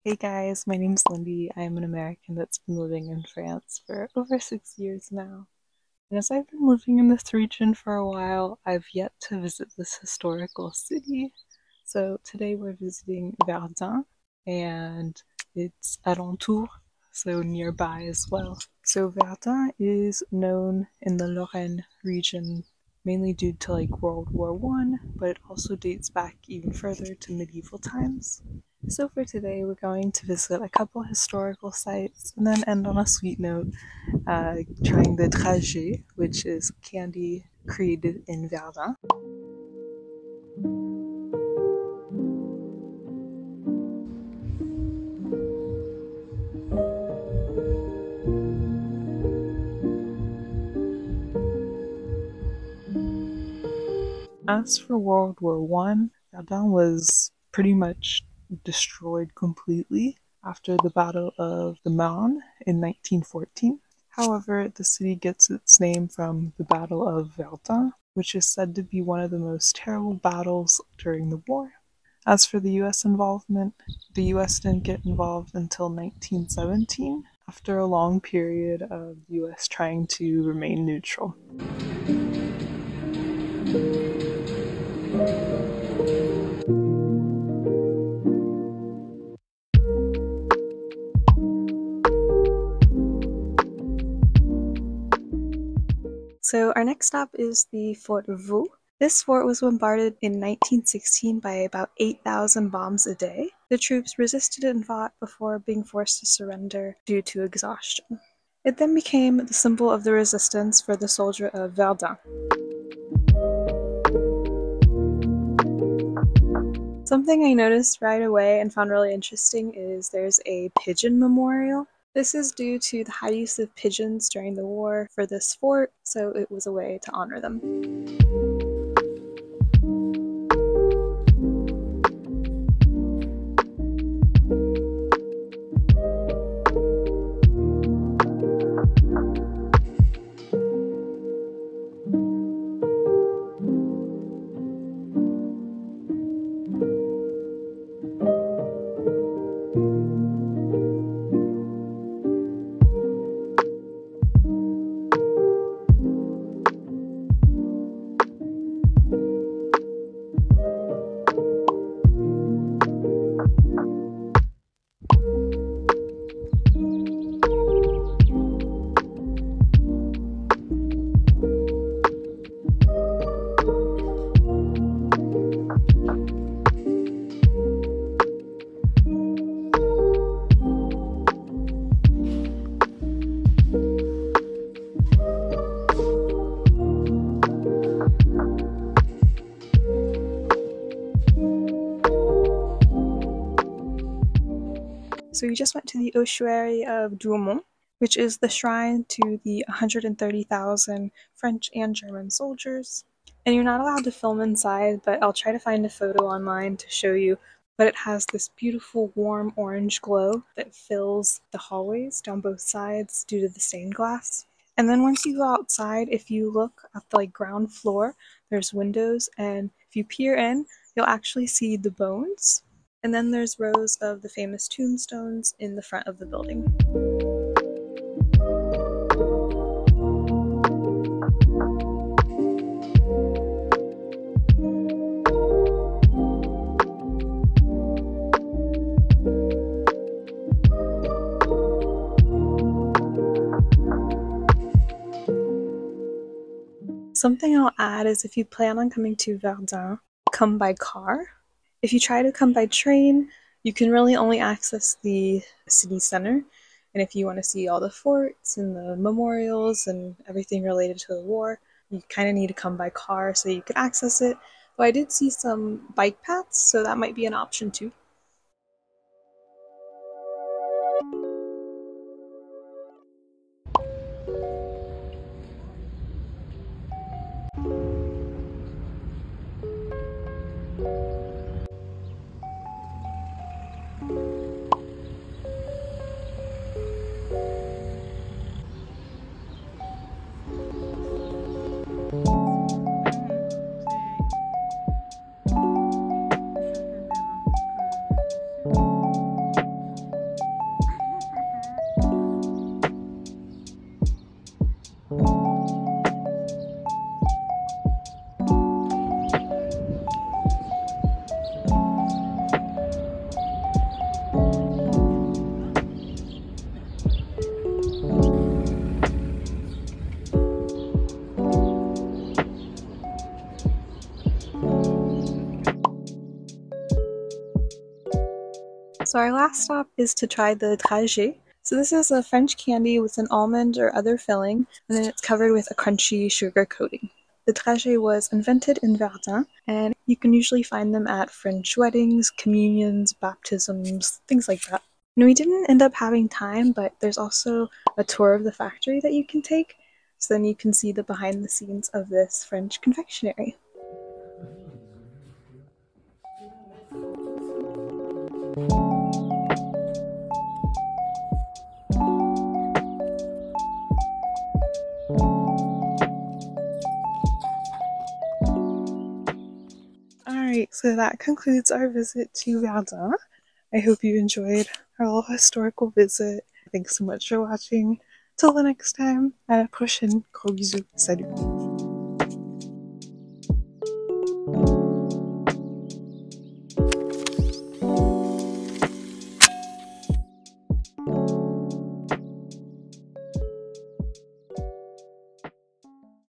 Hey guys, my name's Lindy. I'm an American that's been living in France for over 6 years now. And as I've been living in this region for a while, I've yet to visit this historical city. So today we're visiting Verdun and its alentour, so nearby as well. So Verdun is known in the Lorraine region mainly due to World War One, but it also dates back even further to medieval times. So for today, we're going to visit a couple historical sites and then end on a sweet note, trying the dragées, which is candy created in Verdun. As for World War One, Verdun was pretty much destroyed completely after the Battle of the Marne in 1914. However, the city gets its name from the Battle of Verdun, which is said to be one of the most terrible battles during the war. As for the US involvement, the US didn't get involved until 1917, after a long period of the US trying to remain neutral. So our next stop is the Fort Vaux. This fort was bombarded in 1916 by about 8,000 bombs a day. The troops resisted and fought before being forced to surrender due to exhaustion. It then became the symbol of the resistance for the soldier of Verdun. Something I noticed right away and found really interesting is there's a pigeon memorial. This is due to the high use of pigeons during the war for this fort, so it was a way to honor them. So we just went to the ossuary of douaumont, which is the shrine to the 130,000 French and German soldiers. And you're not allowed to film inside, but I'll try to find a photo online to show you. But it has this beautiful warm orange glow that fills the hallways down both sides due to the stained glass. And then once you go outside, if you look at the ground floor, there's windows, and if you peer in, you'll actually see the bones. And then there's rows of the famous tombstones in the front of the building. Something I'll add is if you plan on coming to Verdun, come by car. If you try to come by train, you can really only access the city center. And if you want to see all the forts and the memorials and everything related to the war, you kind of need to come by car so you can access it. Though I did see some bike paths, so that might be an option too. So our last stop is to try the dragées. So this is a French candy with an almond or other filling, and then it's covered with a crunchy sugar coating. The dragée was invented in Verdun, and you can usually find them at French weddings, communions, baptisms, things like that. And we didn't end up having time, but there's also a tour of the factory that you can take, so then you can see the behind the scenes of this French confectionery. Alright, so that concludes our visit to Verdun. I hope you enjoyed our little historical visit. Thanks so much for watching. Till the next time, à la prochaine. Gros bisous. Salut.